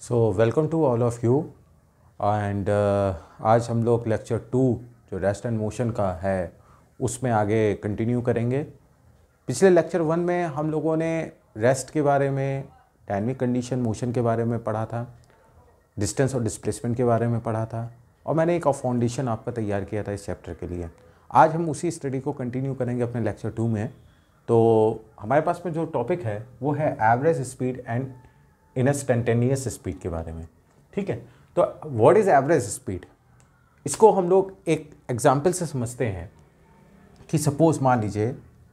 So welcome to all of you and आज हम लोग लेक्चर 2 जो रेस्ट एंड मोशन का है उसमें आगे कंटिन्यू करेंगे। पिछले लेक्चर 1 में हम लोगों ने रेस्ट के बारे में, डायनेमिक कंडीशन मोशन के बारे में पढ़ा था, डिस्टेंस और डिस्प्लेसमेंट के बारे में पढ़ा था और मैंने एक फाउंडेशन आपका तैयार किया था इस चैप्टर के लिए। आज हम उसी स्टडी को कंटिन्यू करेंगे अपने लेक्चर 2 में। तो हमारे पास में जो टॉपिक है वो है average speed and instantaneous speed के बारे में। ठीक है, तो व्हाट इज़ एवरेज स्पीड, इसको हम लोग एक एग्जांपल से समझते हैं कि सपोज़ मान लीजिए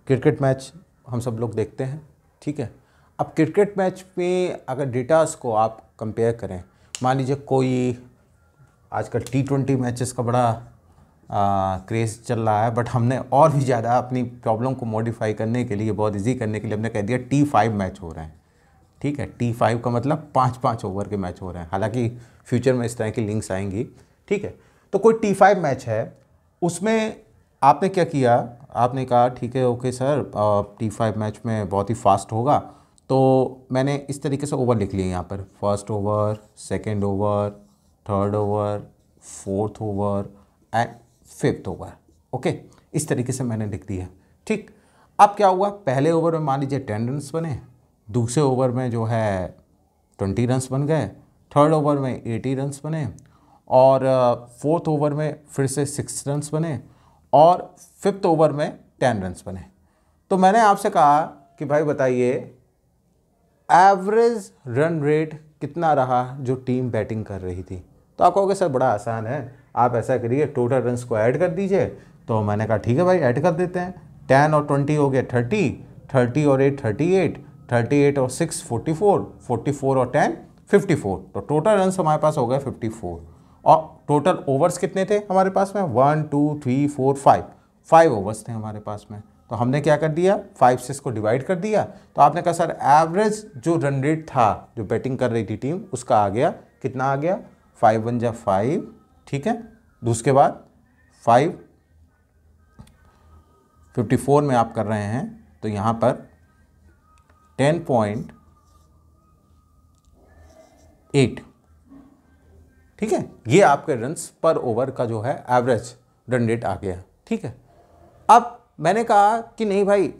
क्रिकेट मैच हम सब लोग देखते हैं। ठीक है, अब क्रिकेट मैच में अगर डेटास को आप कंपेयर करें, मान लीजिए कोई आजकल T20 मैचेस का बड़ा क्रेज़ चल रहा है, बट हमने और भी ज़्यादा अपनी प्रॉब्लम को मॉडिफाई करने के लिए, बहुत इजी करने के लिए हमने कह दिया T5 मैच हो रहे हैं। ठीक है, T5 का मतलब 5-5 ओवर के मैच हो रहे हैं, हालांकि फ्यूचर में इस तरह की लिंक्स आएंगी। ठीक है, तो कोई T5 मैच है, उसमें आपने क्या किया, आपने कहा ठीक है ओके सर, T5 मैच में बहुत ही फास्ट होगा, तो मैंने इस तरीके से ओवर लिख लिए यहाँ पर, first over, second over, third over, fourth over and fifth over. Okay, इस तरीके से मैंने लिख दिया। ठीक, अब क्या हुआ, पहले ओवर में मान लीजिए 10 रन्स बने, दूसरे ओवर में जो है 20 रन्स बन गए, थर्ड ओवर में 80 रन्स बने और फोर्थ ओवर में फिर से 6 रन्स बने और फिफ्थ ओवर में 10 रन्स बने। तो मैंने आपसे कहा कि भाई बताइए एवरेज रन रेट कितना रहा जो टीम बैटिंग कर रही थी। तो आप कहोगे सर बड़ा आसान है, आप ऐसा करिए टोटल रन्स को ऐड कर दीजिए। तो मैंने कहा ठीक है भाई ऐड कर देते हैं, 10 और 20 हो गया 30, 30 और 8 38, 38 और 6 44, 44 और 10 54, तो टोटल रन्स हमारे पास हो गए 54। और टोटल ओवर्स कितने थे हमारे पास में, 1 2 3 4 5 ओवर्स थे हमारे पास में। तो हमने क्या कर दिया, 5 से इसको डिवाइड कर दिया। तो आपने कहा सर एवरेज जो रन रेट था जो बैटिंग कर रही थी टीम उसका आ गया, कितना आ गया, 5 1 जा 5। ठीक है, उसके बाद 5 54 में आप कर रहे हैं तो यहाँ पर 10.8। ठीक है, ये आपके रन्स पर ओवर का जो है एवरेज रन रेट आ गया। ठीक है, अब मैंने कहा कि नहीं भाई,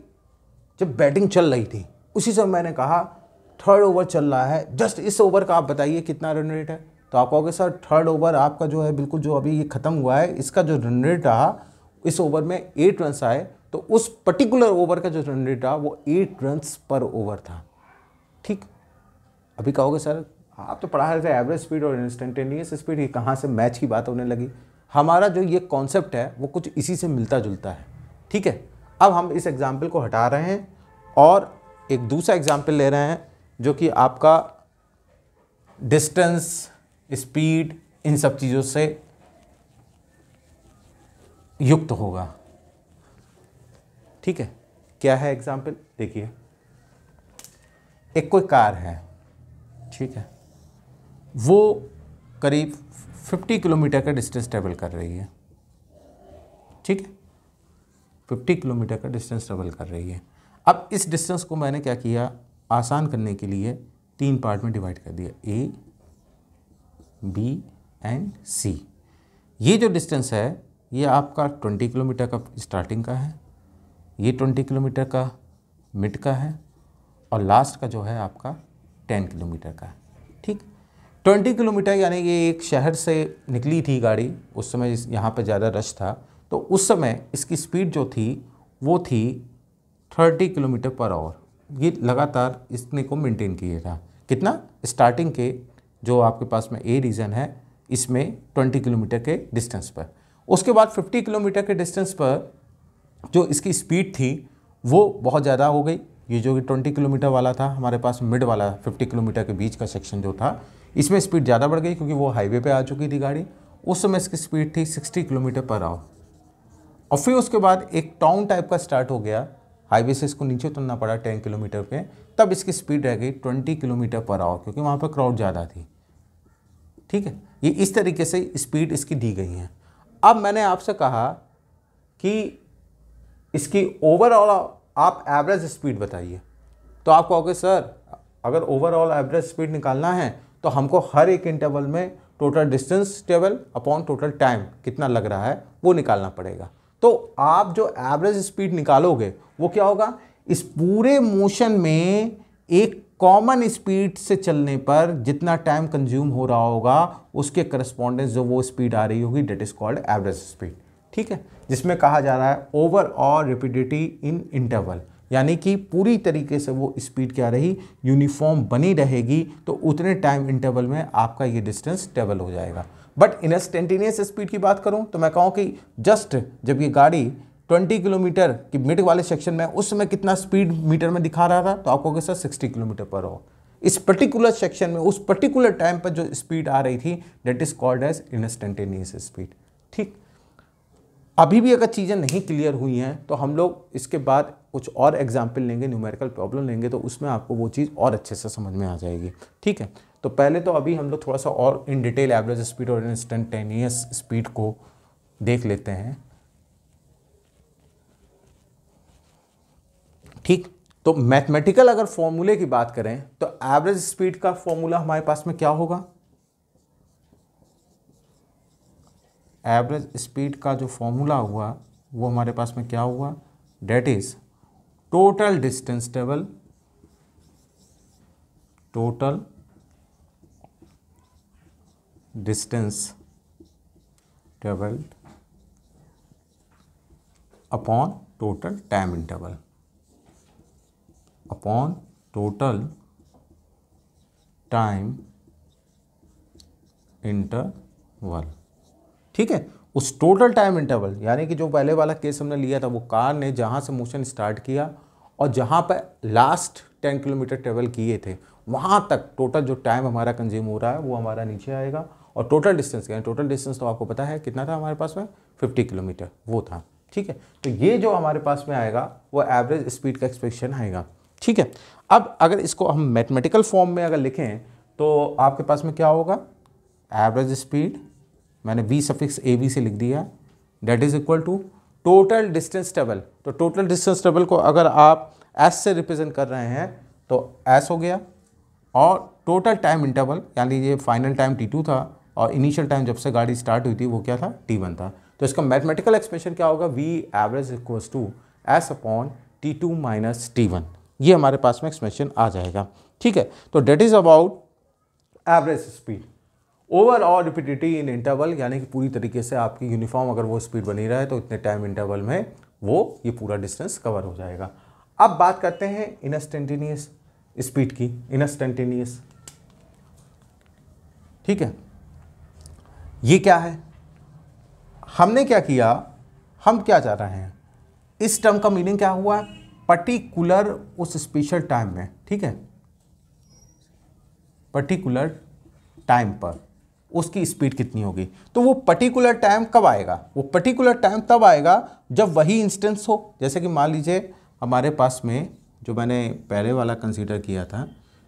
जब बैटिंग चल रही थी उसी समय मैंने कहा थर्ड ओवर चल रहा है, जस्ट इस ओवर का आप बताइए कितना रन रेट है। तो आप कहोगे सर थर्ड ओवर आपका जो है बिल्कुल जो अभी ये ख़त्म हुआ है, इसका जो रन रेट रहा इस ओवर में 8 रन्स आए, तो उस पर्टिकुलर ओवर का जो रन रेट रहा वो 8 रन्स पर ओवर था। ठीक, अभी कहोगे सर आप तो पढ़ा रहे थे एवरेज स्पीड और इंस्टेंटेनियस स्पीड, ये कहाँ से मैच की बात होने लगी। हमारा जो ये कॉन्सेप्ट है वो कुछ इसी से मिलता जुलता है। ठीक है, अब हम इस एग्जाम्पल को हटा रहे हैं और एक दूसरा एग्जाम्पल ले रहे हैं जो कि आपका डिस्टेंस, स्पीड, इन सब चीज़ों से युक्त होगा। ठीक है, क्या है एग्जाम्पल, देखिए एक कोई कार है, ठीक है, वो करीब 50 किलोमीटर का डिस्टेंस ट्रेवल कर रही है। ठीक है, 50 किलोमीटर का डिस्टेंस ट्रेवल कर रही है। अब इस डिस्टेंस को मैंने क्या किया, आसान करने के लिए 3 पार्ट में डिवाइड कर दिया, A, B एंड C। ये जो डिस्टेंस है ये आपका 20 किलोमीटर का स्टार्टिंग का है, ये 20 किलोमीटर का मिड का है और लास्ट का जो है आपका 10 किलोमीटर का है। ठीक, 20 किलोमीटर यानी ये एक शहर से निकली थी गाड़ी, उस समय यहाँ पर ज़्यादा रश था, तो उस समय इसकी स्पीड जो थी वो थी 30 किलोमीटर पर आवर। ये लगातार इसने को मेंटेन किया था, कितना, स्टार्टिंग के जो आपके पास में ए रीजन है इसमें 20 किलोमीटर के डिस्टेंस पर। उसके बाद 50 किलोमीटर के डिस्टेंस पर जो इसकी स्पीड थी वो बहुत ज़्यादा हो गई। ये जो 20 किलोमीटर वाला था हमारे पास, मिड वाला 50 किलोमीटर के बीच का सेक्शन जो था, इसमें स्पीड ज़्यादा बढ़ गई क्योंकि वो हाईवे पे आ चुकी थी गाड़ी। उस समय इसकी स्पीड थी 60 किलोमीटर पर आवर और फिर उसके बाद एक टाउन टाइप का स्टार्ट हो गया, हाईवे से इसको नीचे उतरना पड़ा 10 किलोमीटर पे, तब इसकी स्पीड रह गई 20 किलोमीटर पर आवर क्योंकि वहाँ पर क्राउड ज़्यादा थी। ठीक है, ये इस तरीके से स्पीड इसकी दी गई है। अब मैंने आपसे कहा कि इसकी ओवरऑल आप एवरेज स्पीड बताइए। तो आप कहोगे सर अगर ओवरऑल एवरेज स्पीड निकालना है तो हमको हर एक इंटरवल में total distance table upon total time कितना लग रहा है वो निकालना पड़ेगा। तो आप जो एवरेज स्पीड निकालोगे वो क्या होगा, इस पूरे मोशन में एक कॉमन स्पीड से चलने पर जितना टाइम कंज्यूम हो रहा होगा उसके करस्पॉन्डेंस जो वो स्पीड आ रही होगी, that is called average speed. ठीक है, जिसमें कहा जा रहा है ओवरऑल रैपिडिटी इन इंटरवल, यानी कि पूरी तरीके से वो स्पीड क्या रही, यूनिफॉर्म बनी रहेगी, तो उतने टाइम इंटरवल में आपका ये डिस्टेंस ट्रेवल हो जाएगा। बट इंस्टेंटेनियस स्पीड की बात करूं तो मैं कहूं कि जस्ट जब ये गाड़ी 20 किलोमीटर की मिड वाले सेक्शन में उस समय कितना स्पीड मीटर में दिखा रहा था, तो आप कहोगे सर 60 किलोमीटर पर आवर। इस पर्टिकुलर सेक्शन में उस पर्टिकुलर टाइम पर जो स्पीड आ रही थी that is called as instantaneous speed. ठीक, अभी भी अगर चीज़ें नहीं क्लियर हुई हैं तो हम लोग इसके बाद कुछ और एग्जाम्पल लेंगे, न्यूमेरिकल प्रॉब्लम लेंगे, तो उसमें आपको वो चीज़ और अच्छे से समझ में आ जाएगी। ठीक है, तो पहले तो अभी हम लोग थोड़ा सा और इन डिटेल एवरेज स्पीड और इंस्टेंटेनियस स्पीड को देख लेते हैं। ठीक, तो मैथमेटिकल अगर फॉर्मूले की बात करें तो एवरेज स्पीड का फॉर्मूला हमारे पास में क्या होगा, एवरेज स्पीड का जो फॉर्मूला हुआ वो हमारे पास में क्या हुआ, that is total distance travel, total distance travelled upon total time interval, upon total time interval. ठीक है, उस टोटल टाइम इंटरवल यानी कि जो पहले वाला केस हमने लिया था, वो कार ने जहाँ से मोशन स्टार्ट किया और जहाँ पर लास्ट 10 किलोमीटर ट्रेवल किए थे वहाँ तक टोटल जो टाइम हमारा कंज्यूम हो रहा है वो हमारा नीचे आएगा। और टोटल डिस्टेंस यानी टोटल डिस्टेंस तो आपको पता है कितना था हमारे पास में, 50 किलोमीटर वो था। ठीक है, तो ये जो हमारे पास में आएगा वो एवरेज स्पीड का एक्सप्रेशन आएगा। ठीक है, अब अगर इसको हम मैथमेटिकल फॉर्म में अगर लिखें तो आपके पास में क्या होगा, एवरेज स्पीड मैंने v सफिक्स ए बी से लिख दिया, that is equal to total distance travel. तो टोटल डिस्टेंस ट्रेवल को अगर आप s से रिप्रेजेंट कर रहे हैं तो s हो गया, और टोटल टाइम इंटरवल यानी ये फाइनल टाइम t2 था और इनिशियल टाइम जब से गाड़ी स्टार्ट हुई थी वो क्या था, t1 था। तो इसका मैथमेटिकल एक्सप्रेशन क्या होगा, v average equals to s upon t2 minus t1, ये हमारे पास में एक्सप्रेशन आ जाएगा। ठीक है, तो that is about average speed overall rapidity in interval, यानी कि पूरी तरीके से आपकी यूनिफॉर्म अगर वो स्पीड बनी रहे तो इतने टाइम इंटरवल में वो ये पूरा डिस्टेंस कवर हो जाएगा। अब बात करते हैं इंस्टेंटेनियस स्पीड की, इंस्टेंटेनियस। ठीक है, ये क्या है, हमने क्या किया, हम क्या चाह रहे हैं, इस टर्म का मीनिंग क्या हुआ, पर्टिकुलर उस स्पेशल टाइम में। ठीक है, पर्टिकुलर टाइम पर उसकी स्पीड कितनी होगी, तो वो पर्टिकुलर टाइम कब आएगा, वो पर्टिकुलर टाइम तब आएगा जब वही इंस्टेंस हो। जैसे कि मान लीजिए हमारे पास में जो मैंने पहले वाला कंसीडर किया था,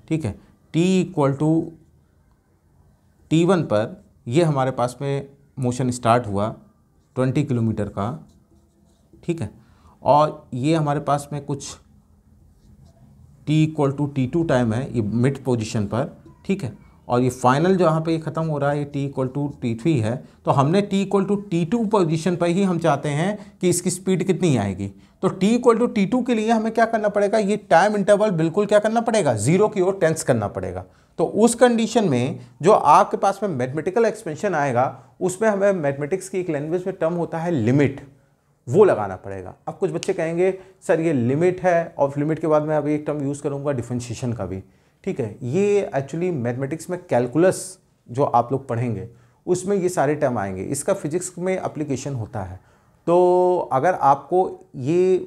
ठीक है, t इक्वल टू t1 पर ये हमारे पास में मोशन स्टार्ट हुआ 20 किलोमीटर का। ठीक है, और ये हमारे पास में कुछ t equal to t2 time है ये मिड पोजीशन पर। ठीक है, और ये फाइनल जहाँ पे ये ख़त्म हो रहा है ये t इक्वल टू t3 है, तो हमने t equal to t2 position पर ही हम चाहते हैं कि इसकी स्पीड कितनी आएगी। तो t इक्वल टू t2 के लिए हमें क्या करना पड़ेगा, ये टाइम इंटरवल बिल्कुल क्या करना पड़ेगा, जीरो की ओर टेंस करना पड़ेगा। तो उस कंडीशन में जो आपके पास में मैथमेटिकल एक्सपेंशन आएगा उसमें हमें मैथमेटिक्स की एक लैंग्वेज में टर्म होता है लिमिट, वो लगाना पड़ेगा। अब कुछ बच्चे कहेंगे सर ये लिमिट है और लिमिट के बाद मैं अभी एक टर्म यूज़ करूँगा डिफरेंशिएशन का भी। ठीक है, ये एक्चुअली मैथमेटिक्स में कैलकुलस जो आप लोग पढ़ेंगे उसमें ये सारे टर्म आएंगे, इसका फिजिक्स में एप्लीकेशन होता है। तो अगर आपको ये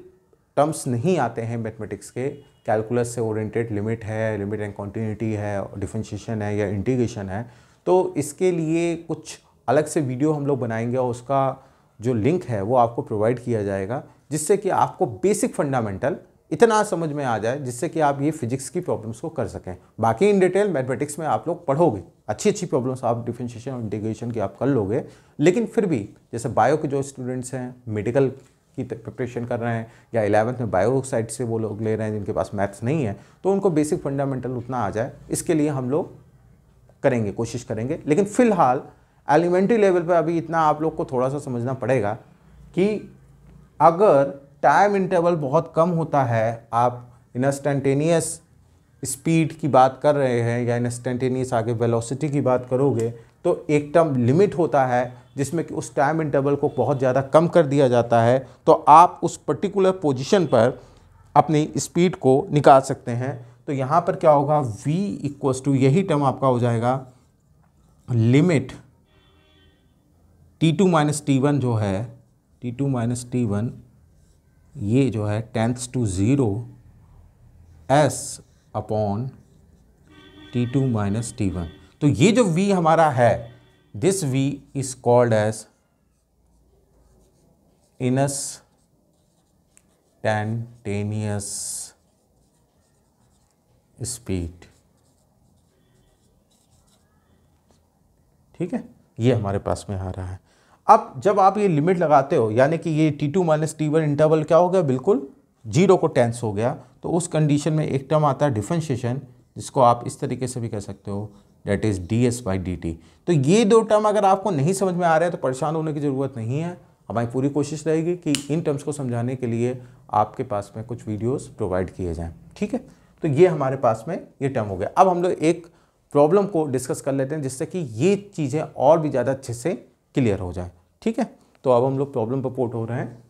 टर्म्स नहीं आते हैं मैथमेटिक्स के, कैलकुलस से ओरिएंटेड लिमिट है, लिमिट एंड कॉन्टिन्यूटी है, डिफरेंशिएशन है या इंटीग्रेशन है, तो इसके लिए कुछ अलग से वीडियो हम लोग बनाएंगे और उसका जो लिंक है वो आपको प्रोवाइड किया जाएगा, जिससे कि आपको बेसिक फंडामेंटल इतना समझ में आ जाए जिससे कि आप ये फिजिक्स की प्रॉब्लम्स को कर सकें। बाकी इन डिटेल मैथमेटिक्स में आप लोग पढ़ोगे, अच्छी अच्छी प्रॉब्लम्स आप डिफरेंशिएशन और इंटीग्रेशन की आप कर लोगे, लेकिन फिर भी जैसे बायो के जो स्टूडेंट्स हैं, मेडिकल की प्रिपरेशन कर रहे हैं या 11th में बायो साइड से वो लोग ले रहे हैं जिनके पास मैथ्स नहीं है, तो उनको बेसिक फंडामेंटल उतना आ जाए, इसके लिए हम लोग करेंगे, कोशिश करेंगे। लेकिन फ़िलहाल एलिमेंट्री लेवल पे अभी इतना आप लोग को थोड़ा सा समझना पड़ेगा कि अगर टाइम इंटरवल बहुत कम होता है, आप इंस्टेंटेनियस स्पीड की बात कर रहे हैं या इंस्टेंटेनियस आगे वेलोसिटी की बात करोगे, तो एक टर्म लिमिट होता है जिसमें कि उस टाइम इंटरवल को बहुत ज़्यादा कम कर दिया जाता है, तो आप उस पर्टिकुलर पोजीशन पर अपनी स्पीड को निकाल सकते हैं। तो यहाँ पर क्या होगा, v इक्वल्स टू, यही टर्म आपका हो जाएगा लिमिट t2 माइनस टी1 जो है, t2 माइनस टी1 ये जो है tends to 0 s upon t2 minus T one. तो ये जो v हमारा है, this v is called as instantaneous speed. ठीक है, ये हमारे पास में आ रहा है। अब जब आप ये लिमिट लगाते हो, यानी कि ये t2 माइनस टी1 इंटरवल क्या हो गया, बिल्कुल 0 को टेंस हो गया, तो उस कंडीशन में एक टर्म आता है डिफरेंशिएशन, जिसको आप इस तरीके से भी कह सकते हो, डेट इज ds/dt। तो ये दो टर्म अगर आपको नहीं समझ में आ रहे हैं तो परेशान होने की ज़रूरत नहीं है। हमारी पूरी कोशिश रहेगी कि इन टर्म्स को समझाने के लिए आपके पास में कुछ वीडियोस प्रोवाइड किए जाएं। ठीक है, तो ये हमारे पास में ये टर्म हो गया। अब हम लोग एक प्रॉब्लम को डिस्कस कर लेते हैं जिससे कि ये चीज़ें और भी ज़्यादा अच्छे से क्लियर हो जाए। ठीक है, तो अब हम लोग प्रॉब्लम पर पोर्ट हो रहे हैं।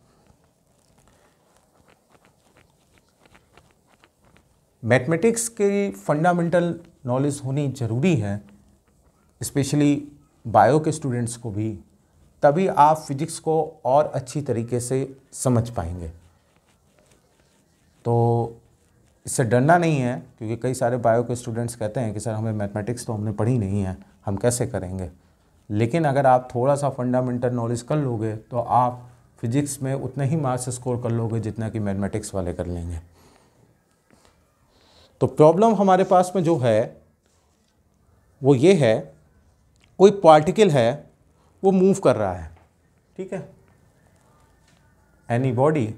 मैथमेटिक्स की फंडामेंटल नॉलेज होनी ज़रूरी है, स्पेशली बायो के स्टूडेंट्स को भी, तभी आप फिजिक्स को और अच्छी तरीके से समझ पाएंगे। तो इससे डरना नहीं है, क्योंकि कई सारे बायो के स्टूडेंट्स कहते हैं कि सर हमें मैथमेटिक्स तो हमने पढ़ी नहीं है, हम कैसे करेंगे। लेकिन अगर आप थोड़ा सा फंडामेंटल नॉलेज कर लोगे तो आप फिजिक्स में उतने ही मार्क्स स्कोर कर लोगे जितना कि मैथमेटिक्स वाले कर लेंगे। तो प्रॉब्लम हमारे पास में जो है वो ये है, कोई पार्टिकल है वो मूव कर रहा है। ठीक है, anybody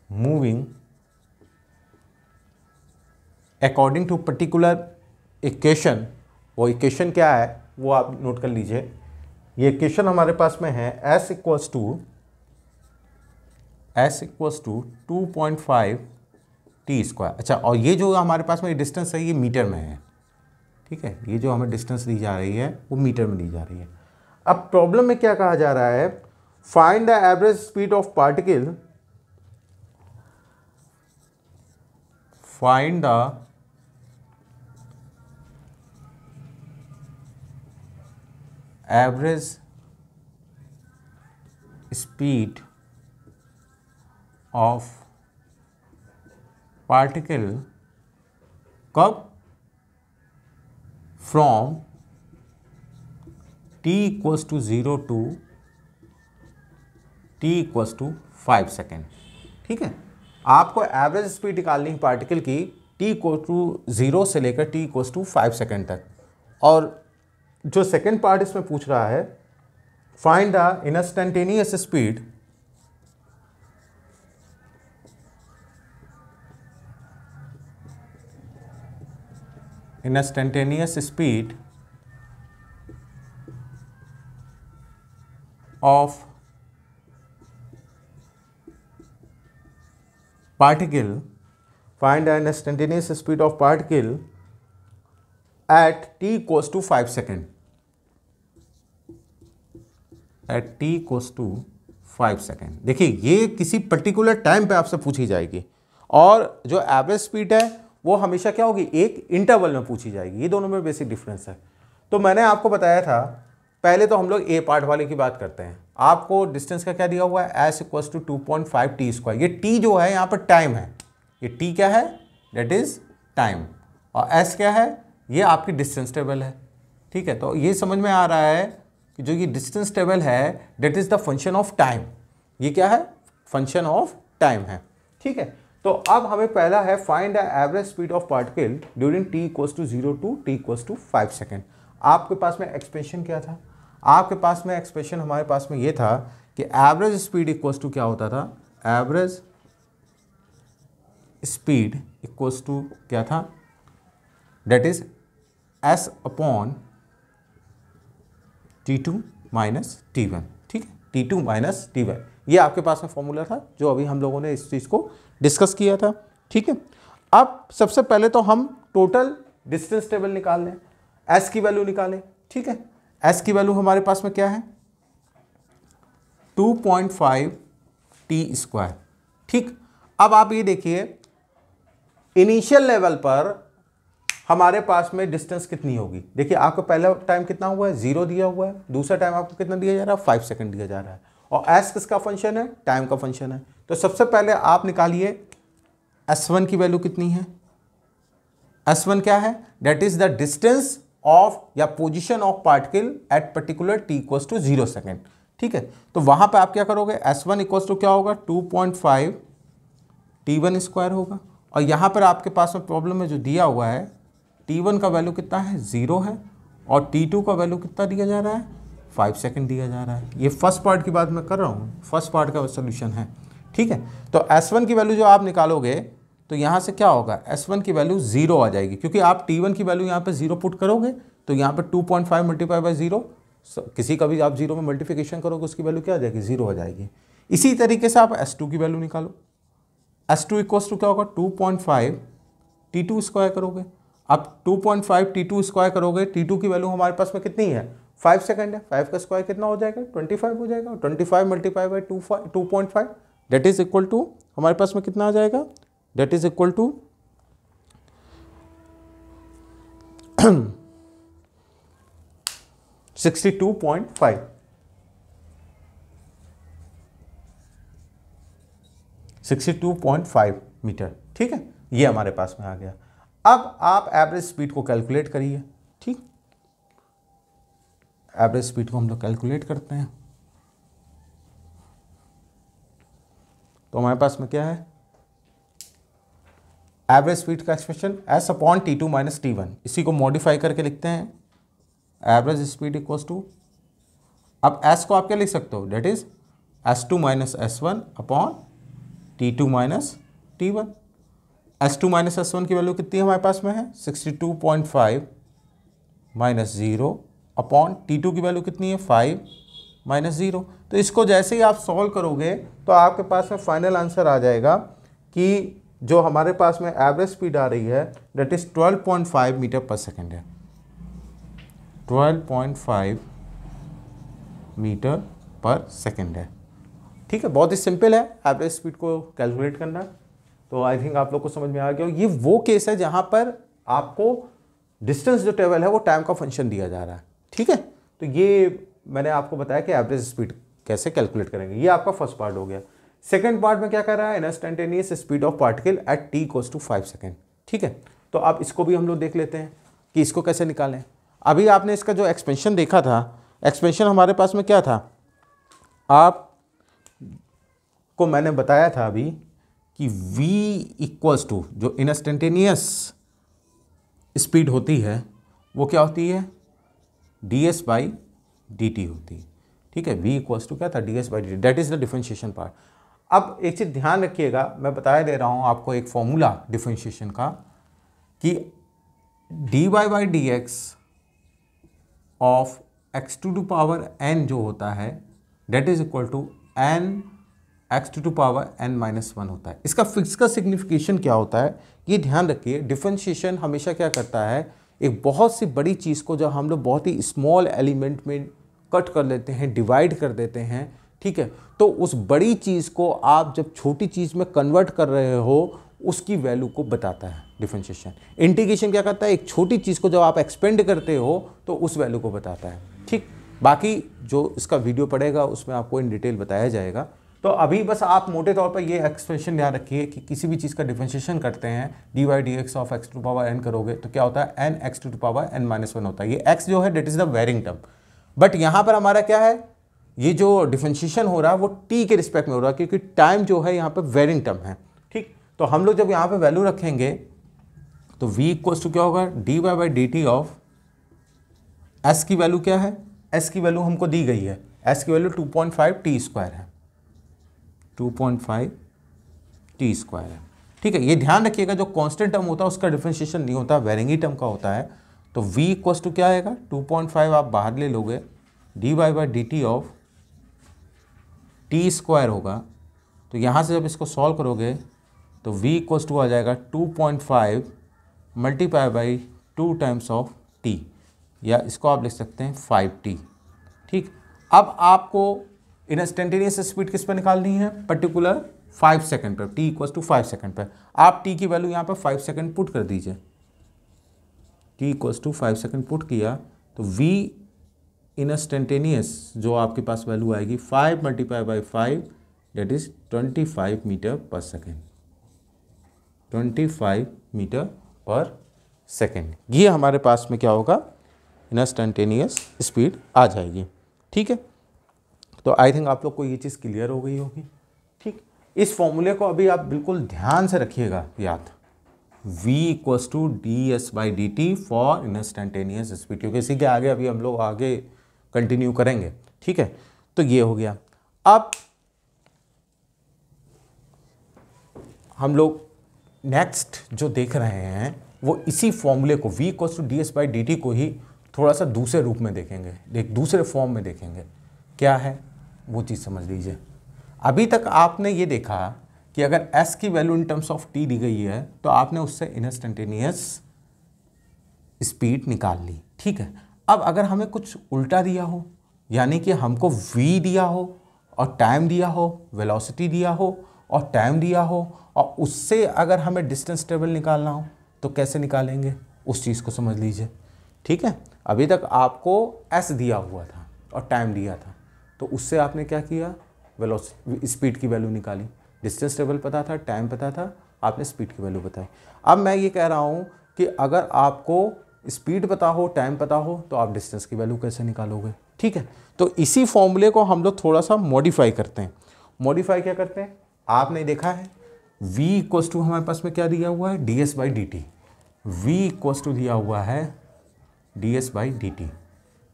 moving according to particular equation. वो इक्वेशन क्या है वो आप नोट कर लीजिए। ये इक्वेशन हमारे पास में है s equals to 2.5 t square. अच्छा, और ये जो हमारे पास में डिस्टेंस है ये मीटर में है। ठीक है, ये जो हमें डिस्टेंस दी जा रही है वो मीटर में दी जा रही है। अब प्रॉब्लम में क्या कहा जा रहा है, find the average speed of particle, find the average speed of particle कब, from t equals to 0 to t equals to 5 second. ठीक है, आपको एवरेज स्पीड निकालनी है पार्टिकल की t इक्वल टू 0 से लेकर t इक्वल्स टू 5 सेकेंड तक। और जो सेकेंड पार्ट इसमें पूछ रहा है, find the instantaneous speed of particle, find the instantaneous speed of particle at t equals to 5 second, at t equals to 5 second. देखिए, ये किसी पर्टिकुलर टाइम पे आपसे पूछी जाएगी, और जो एवरेज स्पीड है वो हमेशा क्या होगी, एक इंटरवल में पूछी जाएगी। ये दोनों में बेसिक डिफरेंस है। तो मैंने आपको बताया था, पहले तो हम लोग ए पार्ट वाले की बात करते हैं। आपको डिस्टेंस का क्या दिया हुआ है, s equals to 2.5 t square. ये t जो है यहाँ पर टाइम है, ये t क्या है, डेट इज टाइम, और s क्या है, ये आपकी डिस्टेंस टेबल है। ठीक है, तो ये समझ में आ रहा है कि जो ये डिस्टेंस टेबल है that is the function of time. ये क्या है, फंक्शन ऑफ टाइम है। ठीक है, तो अब हमें पहला है find the average speed of particle during t equals to 0 to t equals to 5 second. आपके पास में एक्सप्रेशन क्या था, आपके पास में एक्सप्रेशन हमारे पास में ये था कि एवरेज स्पीड इक्वल्स टू क्या होता था, एवरेज स्पीड इक्वल्स टू क्या था, that is S upon T2 minus T1, ठीक है, T2 माइनस T1, ये आपके पास में फॉर्मूला था जो अभी हम लोगों ने इस चीज़ को डिस्कस किया था, ठीक है। अब सबसे पहले तो हम टोटल डिस्टेंस टेबल निकाल लें, एस की वैल्यू निकालें, ठीक है। एस की वैल्यू हमारे पास में क्या है 2.5 टी स्क्वायर, ठीक। अब आप ये देखिए इनिशियल लेवल पर हमारे पास में डिस्टेंस कितनी होगी, देखिए आपको पहला टाइम कितना हुआ है 0 दिया हुआ है, दूसरा टाइम आपको कितना दिया जा रहा है 5 सेकंड दिया जा रहा है, और एस किसका फंक्शन है, टाइम का फंक्शन है। तो सबसे पहले आप निकालिए S1 की वैल्यू कितनी है, S1 क्या है, that is the distance of या position of particle at particular t equals to 0 second, ठीक है। तो वहां पे आप क्या करोगे, S1 इक्वल्स टू क्या होगा 2.5 T1 स्क्वायर होगा, और यहां पर आपके पास में प्रॉब्लम में जो दिया हुआ है T1 का वैल्यू कितना है 0 है, और T2 का वैल्यू कितना दिया जा रहा है 5 सेकंड दिया जा रहा है। ये फर्स्ट पार्ट की बात मैं कर रहा हूँ, फर्स्ट पार्ट का सोल्यूशन है, ठीक है। तो S1 की वैल्यू जो आप निकालोगे तो यहाँ से क्या होगा, S1 की वैल्यू 0 आ जाएगी, क्योंकि आप T1 की वैल्यू यहाँ पे 0 पुट करोगे तो यहाँ पे 2.5 मल्टीप्लाई बाई 0, किसी का भी आप 0 में मल्टीप्लिकेशन करोगे उसकी वैल्यू क्या आ जाएगी 0 आ जाएगी। इसी तरीके से आप S2 की वैल्यू निकालो, S2 इक्वल्स टू क्या होगा 2.5 T2 स्क्वायर करोगे, अब 2.5 T2 स्क्वायर करोगे, T2 की वैल्यू हमारे पास में कितनी है 5 सेकंड है, 5 का स्क्वायर कितना हो जाएगा 25 हो जाएगा, 25 multiply by 2.5 that is equal to हमारे पास में कितना आ जाएगा, that is equal to 62.5, 62.5 metre, ठीक है, ये हमारे पास में आ गया। अब आप एवरेज स्पीड को कैलकुलेट करिए, ठीक, एवरेज स्पीड को हम लोग कैलकुलेट करते हैं, तो हमारे पास में क्या है एवरेज स्पीड का expression S upon T2 minus T1, इसी को मॉडिफाई करके लिखते हैं एवरेज स्पीड इक्वल्स टू, अब S को आप क्या लिख सकते हो, that is S2 minus S1 upon T2 minus T1। S2 minus S1 की वैल्यू कितनी हमारे पास में है 62.5 माइनस 0 अपॉन T2 की वैल्यू कितनी है 5 माइनस 0। तो इसको जैसे ही आप सॉल्व करोगे तो आपके पास में फाइनल आंसर आ जाएगा कि जो हमारे पास में एवरेज स्पीड आ रही है that is 12.5 metre per second है, 12.5 मीटर पर सेकेंड है, ठीक है। बहुत ही सिंपल है एवरेज स्पीड को कैलकुलेट करना, तो आई थिंक आप लोग को समझ में आ गया। ये वो केस है जहां पर आपको डिस्टेंस जो टेबल है वो टाइम का फंक्शन दिया जा रहा है, ठीक है। तो ये मैंने आपको बताया कि एवरेज स्पीड कैसे कैलकुलेट करेंगे, ये आपका फर्स्ट पार्ट हो गया। सेकंड पार्ट में क्या कर रहा है instantaneous speed of particle at t equals to 5 second, ठीक है। तो अब इसको भी हम लोग देख लेते हैं कि इसको कैसे निकालें। अभी आपने इसका जो एक्सपेंशन देखा था, एक्सपेंशन हमारे पास में क्या था, आप को मैंने बताया था अभी कि v इक्वल्स टू जो इंस्टेंटेनियस स्पीड होती है वो क्या होती है ds बाई dt होती है, ठीक है। v इक्वल्स टू क्या था ds by dt, that is the differentiation part. अब एक चीज़ ध्यान रखिएगा, मैं बताया दे रहा हूँ आपको एक फॉर्मूला डिफरेंशिएशन का कि dy by dx of x to power n जो होता है that is equal to n x to power n minus 1 होता है। इसका फिक्स का सिग्निफिकेशन क्या होता है ये ध्यान रखिए। डिफरेंशिएशन हमेशा क्या करता है, एक बहुत सी बड़ी चीज़ को जब हम लोग बहुत ही स्मॉल एलिमेंट में कट कर लेते हैं, डिवाइड कर देते हैं, ठीक है, तो उस बड़ी चीज़ को आप जब छोटी चीज़ में कन्वर्ट कर रहे हो उसकी वैल्यू को बताता है डिफरेंशिएशन। इंटीग्रेशन क्या करता है, एक छोटी चीज़ को जब आप एक्सपेंड करते हो तो उस वैल्यू को बताता है, ठीक। बाकी जो इसका वीडियो पड़ेगा उसमें आपको इन डिटेल बताया जाएगा। तो अभी बस आप मोटे तौर पर ये एक्सप्रेशन ध्यान रखिए कि किसी भी चीज़ का डिफरेंशिएशन करते हैं d y d x of x to power n करोगे तो क्या होता है n x to power n minus 1 होता है। ये एक्स जो है that is the varying term, but यहाँ पर हमारा क्या है, ये जो डिफरेंशिएशन हो रहा है वो टी के रिस्पेक्ट में हो रहा है क्योंकि टाइम जो है यहाँ पर वेरिंग टर्म है, ठीक। तो हम लोग जब यहाँ पर वैल्यू रखेंगे तो v इक्वल्स टू क्या होगा d y by d t of s की वैल्यू क्या है, एस की वैल्यू हमको दी गई है, एस की वैल्यू 2.5 टी स्क्वायर है, 2.5 टी स्क्वायर है, ठीक है, ये ध्यान रखिएगा जो कांस्टेंट टर्म होता है उसका डिफरेंशिएशन नहीं होता, वेरिंग टर्म का होता है। तो v इक्वल्स टू क्या आएगा 2.5 आप बाहर ले लोगे, d y by d t of t square होगा। तो यहाँ से जब इसको सॉल्व करोगे तो v इक्वल्स टू आ जाएगा 2.5 multiply by 2 times of t, या इसको आप लिख सकते हैं 5t। ठीक, अब आपको इंस्टेंटेनियस स्पीड किस पर निकालनी है, पर्टिकुलर 5 सेकंड पर, t इक्वल्स टू 5 सेकंड पर। आप t की वैल्यू यहाँ पर 5 सेकंड पुट कर दीजिए, t equals to 5 second put किया तो v इंस्टेंटेनियस जो आपके पास वैल्यू आएगी 5 multiply by 5 that is 25 metre per second, 25 metre per second. ये हमारे पास में क्या होगा, इंस्टेंटेनियस स्पीड आ जाएगी। ठीक है, तो आई थिंक आप लोग को ये चीज़ क्लियर हो गई होगी। ठीक, इस फॉर्मूले को अभी आप बिल्कुल ध्यान से रखिएगा याद, v equals to d s by d t for instantaneous speed, क्योंकि इसी के आगे अभी हम लोग आगे कंटिन्यू करेंगे। ठीक है, तो ये हो गया। अब हम लोग नेक्स्ट जो देख रहे हैं वो इसी फॉर्मूले को v equals to d s by d t को ही थोड़ा सा दूसरे रूप में देखेंगे, एक दूसरे फॉर्म में देखेंगे। क्या है वो चीज़ समझ लीजिए। अभी तक आपने ये देखा कि अगर s की value in terms of t दी गई है तो आपने उससे इंस्टेंटेनियस स्पीड निकाल ली। ठीक है, अब अगर हमें कुछ उल्टा दिया हो, यानी कि हमको v दिया हो और टाइम दिया हो, वेलोसिटी दिया हो और टाइम दिया हो, और उससे अगर हमें डिस्टेंस टेबल निकालना हो तो कैसे निकालेंगे, उस चीज़ को समझ लीजिए। ठीक है, अभी तक आपको s दिया हुआ था और टाइम दिया था, तो उससे आपने क्या किया, वेलोसिटी स्पीड की वैल्यू निकाली। डिस्टेंस टेबल पता था, टाइम पता था, आपने स्पीड की वैल्यू बताई। अब मैं ये कह रहा हूँ कि अगर आपको स्पीड पता हो, टाइम पता हो, तो आप डिस्टेंस की वैल्यू कैसे निकालोगे। ठीक है, तो इसी फॉर्मूले को हम लोग थोड़ा सा मॉडिफाई करते हैं। मॉडिफाई क्या करते हैं, आपने देखा है v इक्वल्स टू हमारे पास में क्या दिया हुआ है, d s by d t. v equals to दिया हुआ है d s by d t.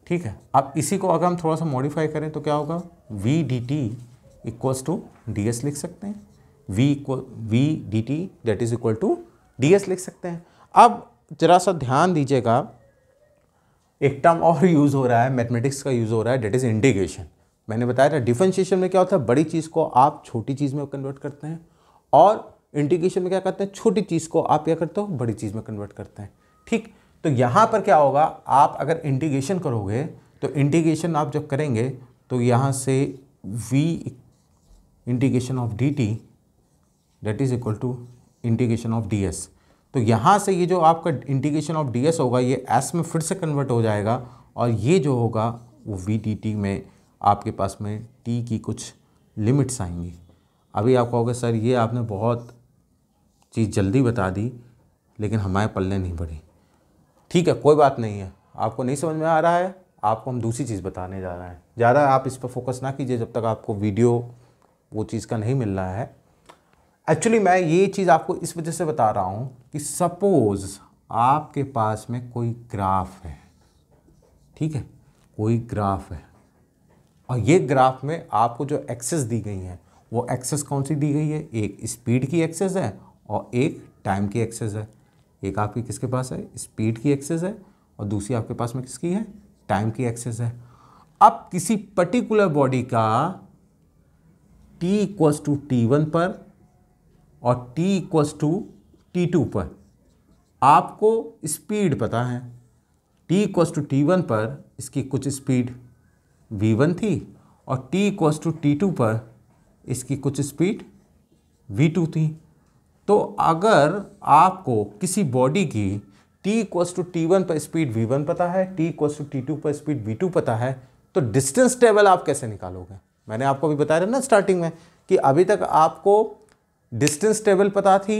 ठीक है, अब इसी को अगर हम थोड़ा सा मॉडिफाई करें तो क्या होगा, v d t equals to d s लिख सकते हैं, v d t that is equal to d s लिख सकते हैं। अब जरा सा ध्यान दीजिएगा, एक टर्म और यूज़ हो रहा है, मैथमेटिक्स का यूज़ हो रहा है, दैट इज़ इंटीग्रेशन। मैंने बताया था डिफरेंशिएशन में क्या होता है, बड़ी चीज़ को आप छोटी चीज़ में कन्वर्ट करते हैं, और इंटीग्रेशन में क्या करते हैं, छोटी चीज़ को आप क्या करते हो, बड़ी चीज़ में कन्वर्ट करते हैं। ठीक, तो यहाँ पर क्या होगा, आप अगर इंटीग्रेशन करोगे तो इंटीग्रेशन आप जब करेंगे तो यहाँ से v integration of d t that is equal to integration of d s. तो यहाँ से ये जो आपका इंटीग्रेशन ऑफ डी एस होगा ये s में फिर से कन्वर्ट हो जाएगा, और ये जो होगा वो v डी टी में आपके पास में t की कुछ लिमिट्स आएंगी। अभी आप कहोगे सर ये आपने बहुत चीज़ जल्दी बता दी लेकिन हमारे पल्ले नहीं पड़ी। ठीक है, कोई बात नहीं है, आपको नहीं समझ में आ रहा है, आपको हम दूसरी चीज़ बताने जा रहे हैं। ज़्यादा आप इस पर फोकस ना कीजिए जब तक आपको वीडियो वो चीज़ का नहीं मिल रहा है। एक्चुअली मैं ये चीज़ आपको इस वजह से बता रहा हूँ कि सपोज़ आपके पास में कोई ग्राफ है, ठीक है, कोई ग्राफ है, और ये ग्राफ में आपको जो एक्सेस दी गई हैं वो एक्सेस कौन सी दी गई है, एक स्पीड की एक्सेस है और एक टाइम की एक्सेस है। एक आपकी किसके पास है, स्पीड की एक्सेस है, और दूसरी आपके पास में किसकी है, टाइम की एक्सेस है। अब किसी पर्टिकुलर बॉडी का t इक्वल्स टू t1 पर और t इक्वल्स टू t2 पर आपको स्पीड पता है। t इक्वल्स टू t1 पर इसकी कुछ स्पीड v1 थी और t इक्वल्स टू t2 पर इसकी कुछ स्पीड v2 थी। तो अगर आपको किसी बॉडी की t इक्वल्स टू t1 पर स्पीड v1 पता है, t इक्वल्स टू t2 पर स्पीड v2 पता है, तो डिस्टेंस टेबल आप कैसे निकालोगे। मैंने आपको अभी बताया ना स्टार्टिंग में कि अभी तक आपको डिस्टेंस टेबल पता थी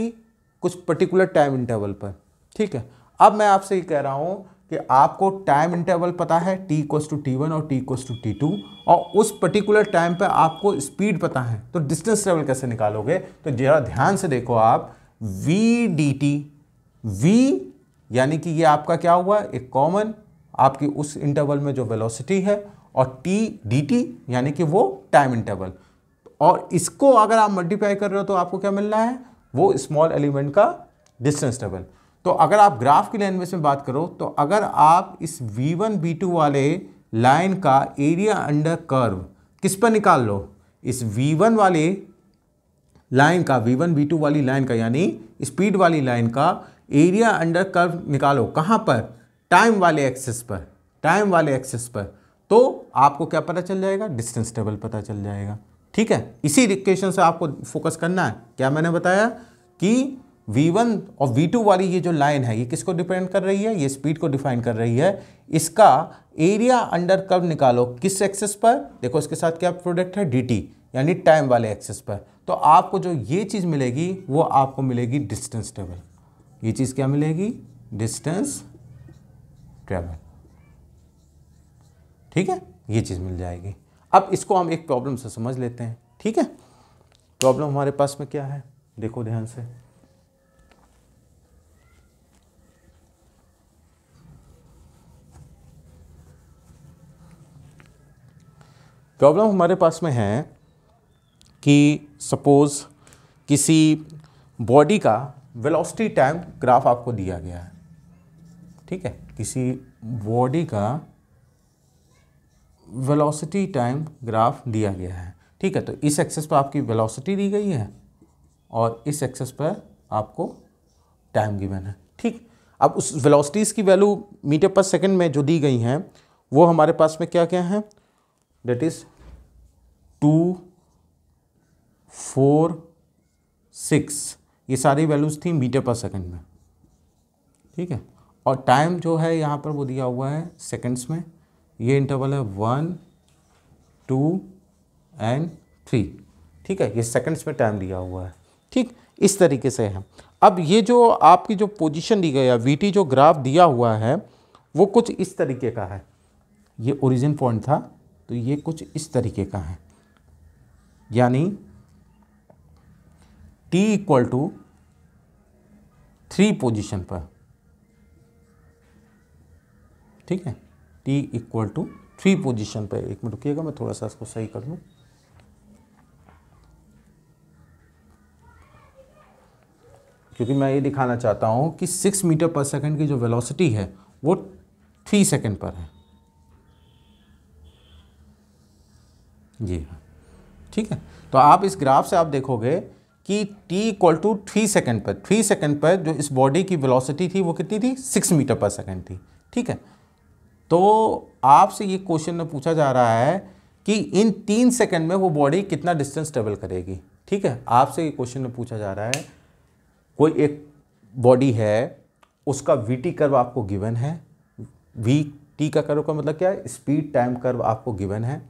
कुछ पर्टिकुलर टाइम इंटरवल पर। ठीक है, अब मैं आपसे ये कह रहा हूँ कि आपको टाइम इंटरवल पता है t इक्वल्स टू t1 और t इक्वल्स टू t2, और उस पर्टिकुलर टाइम पे आपको स्पीड पता है, तो डिस्टेंस टेबल कैसे निकालोगे। तो जरा ध्यान से देखो आप, v dt, v यानी कि ये आपका क्या हुआ, एक कॉमन आपकी उस इंटरवल में जो वेलोसिटी है, और t dt यानी कि वो टाइम इंटरवल, और इसको अगर आप मल्टीप्लाई कर रहे हो तो आपको क्या मिल रहा है, वो स्मॉल एलिमेंट का डिस्टेंस टेबल। तो अगर आप ग्राफ की लैंग्वेज में बात करो तो अगर आप इस V1 V2 वाले लाइन का एरिया अंडर कर्व किस पर निकाल लो, इस V1 वाले लाइन का, V1 V2 वाली लाइन का यानी स्पीड वाली लाइन का एरिया अंडर कर्व निकालो, कहां पर, टाइम वाले एक्सिस पर, टाइम वाले एक्सिस पर, तो आपको क्या पता चल जाएगा, डिस्टेंस टेबल पता चल जाएगा। ठीक है, इसी इक्वेशन से आपको फोकस करना है। क्या मैंने बताया कि V1 और V2 वाली ये जो लाइन है ये किसको डिपेंड कर रही है, ये स्पीड को डिफाइन कर रही है। इसका एरिया अंडर कर्व निकालो किस एक्सिस पर, देखो इसके साथ क्या प्रोडक्ट है, dt, यानी टाइम वाले एक्सिस पर। तो आपको जो ये चीज़ मिलेगी वो आपको मिलेगी डिस्टेंस टेबल। ये चीज़ क्या मिलेगी, डिस्टेंस टेबल। ठीक है, ये चीज़ मिल जाएगी। अब इसको हम एक प्रॉब्लम से समझ लेते हैं। ठीक है, प्रॉब्लम हमारे पास में क्या है, देखो ध्यान से। प्रॉब्लम हमारे पास में है कि सपोज किसी बॉडी का वेलोसिटी टाइम ग्राफ आपको दिया गया है। ठीक है, किसी बॉडी का वेलोसिटी टाइम ग्राफ दिया गया है। ठीक है, तो इस एक्सेस पर आपकी वेलोसिटी दी गई है और इस एक्सेस पर आपको टाइम गिवन है। ठीक, अब उस वेलोसिटीज़ की वैल्यू मीटर पर सेकंड में जो दी गई हैं वो हमारे पास में क्या क्या है, डेट इज 2, 4, 6, ये सारी वैल्यूज थी मीटर पर सेकंड में। ठीक है, और टाइम जो है यहाँ पर वो दिया हुआ है सेकंड्स में। ये इंटरवल है 1, 2 एंड 3। ठीक है, ये सेकंड्स में टाइम दिया हुआ है। ठीक, इस तरीके से है। अब ये जो आपकी जो पोजीशन दी गई है, VT जो ग्राफ दिया हुआ है वो कुछ इस तरीके का है। ये ओरिजिन पॉइंट था तो ये कुछ इस तरीके का है, यानी t इक्वल टू 3 पोजीशन पर। ठीक है, t इक्वल टू 3 पोजीशन पर। एक मिनट रुकिएगा, मैं थोड़ा सा इसको सही कर लूँ। क्योंकि मैं ये दिखाना चाहता हूँ कि 6 मीटर पर सेकंड की जो वेलोसिटी है वो 3 सेकंड पर है। जी हाँ, ठीक है। तो आप इस ग्राफ से आप देखोगे कि t इक्वल टू 3 सेकंड पर, 3 सेकंड पर जो इस बॉडी की वेलोसिटी थी वो कितनी थी, 6 मीटर पर सेकंड थी। ठीक है, तो आपसे ये क्वेश्चन में पूछा जा रहा है कि इन 3 सेकंड में वो बॉडी कितना डिस्टेंस ट्रेवल करेगी। ठीक है, आपसे ये क्वेश्चन में पूछा जा रहा है, कोई एक बॉडी है, उसका वीटी कर्व आपको गिवन है। वीटी का कर्व का मतलब क्या है, स्पीड टाइम कर्व आपको गिवन है।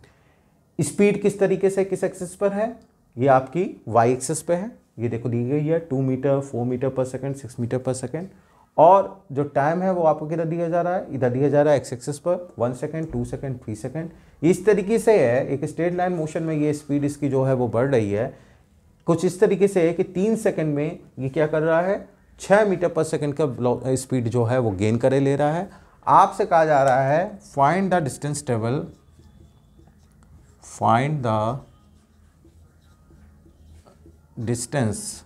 स्पीड किस तरीके से, किस एक्सिस पर है, ये आपकी वाई एक्सिस पे है। ये देखो दी गई है 2 मीटर, 4 मीटर पर सेकंड, 6 मीटर पर सेकंड। और जो टाइम है वो आपको किधर दिया जा रहा है, इधर दिया जा रहा है एक्स एक्सिस पर, 1 सेकंड, 2 सेकंड, 3 सेकंड। इस तरीके से है, एक स्ट्रेट लाइन मोशन में ये स्पीड इसकी जो है वो बढ़ रही है। कुछ इस तरीके से है कि 3 सेकंड में ये क्या कर रहा है, 6 मीटर पर सेकंड का स्पीड जो है वो गेन करे ले रहा है। आपसे कहा जा रहा है find the distance travel, find the distance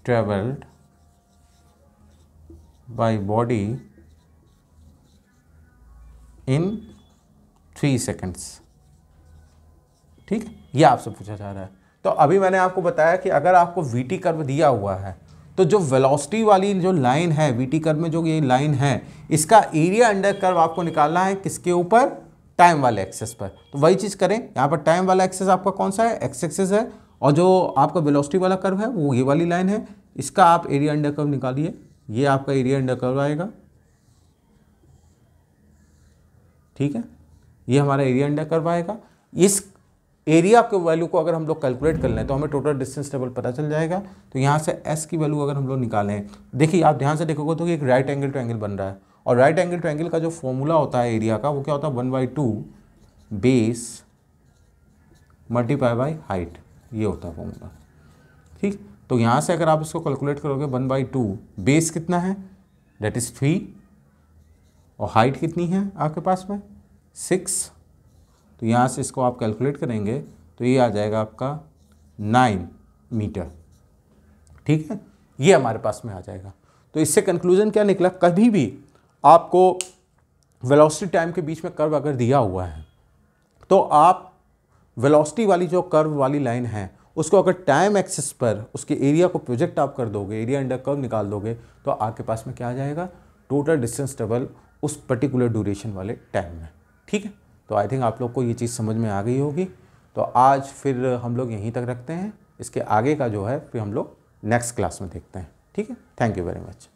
travelled by body in 3 seconds. ठीक, ये आपसे पूछा जा रहा है। तो अभी मैंने आपको बताया कि अगर आपको वीटी कर्व दिया हुआ है तो जो वेलोसिटी वाली जो लाइन है, वीटी कर्व में जो ये लाइन है, इसका एरिया अंडर कर्व आपको निकालना है किसके ऊपर, टाइम वाले एक्सेस पर। तो वही चीज़ करें, यहाँ पर टाइम वाला एक्सेस आपका कौन सा है, एक्स एक्सेस है, और जो आपका वेलोसिटी वाला कर्व है वो ये वाली लाइन है। इसका आप एरिया अंडर कर्व निकालिए, ये आपका एरिया अंडर कर्व आएगा। ठीक है, ये हमारा एरिया अंडर कर्व आएगा। इस एरिया के वैल्यू को अगर हम लोग कैलकुलेट कर लें तो हमें टोटल डिस्टेंस टेबल पता चल जाएगा। तो यहाँ से एस की वैल्यू अगर हम लोग निकालें, देखिए आप ध्यान से देखोगे तो एक राइट एंगल ट्रायंगल बन रहा है, और राइट एंगल ट्रायंगल का जो फॉर्मूला होता है एरिया का, वो क्या होता है, 1/2 बेस मल्टीप्लाई बाई हाइट, ये होता है फॉर्मूला। ठीक, तो यहाँ से अगर आप इसको कैलकुलेट करोगे 1/2, बेस कितना है, दैट इज़ 3, और हाइट कितनी है आपके पास में 6। तो यहाँ से इसको आप कैलकुलेट करेंगे तो ये आ जाएगा आपका 9 मीटर। ठीक है, ये हमारे पास में आ जाएगा। तो इससे कंक्लूजन क्या निकला, कभी भी आपको वेलोसिटी टाइम के बीच में कर्व अगर दिया हुआ है तो आप वेलोसिटी वाली जो कर्व वाली लाइन है उसको अगर टाइम एक्सिस पर उसके एरिया को प्रोजेक्ट आप कर दोगे, एरिया अंडर कर्व निकाल दोगे, तो आपके पास में क्या आ जाएगा, टोटल डिस्टेंस ट्रेवल उस पर्टिकुलर ड्यूरेशन वाले टाइम में। ठीक है, तो आई थिंक आप लोग को ये चीज़ समझ में आ गई होगी। तो आज फिर हम लोग यहीं तक रखते हैं, इसके आगे का जो है फिर हम लोग नेक्स्ट क्लास में देखते हैं। ठीक है, थैंक यू वेरी मच।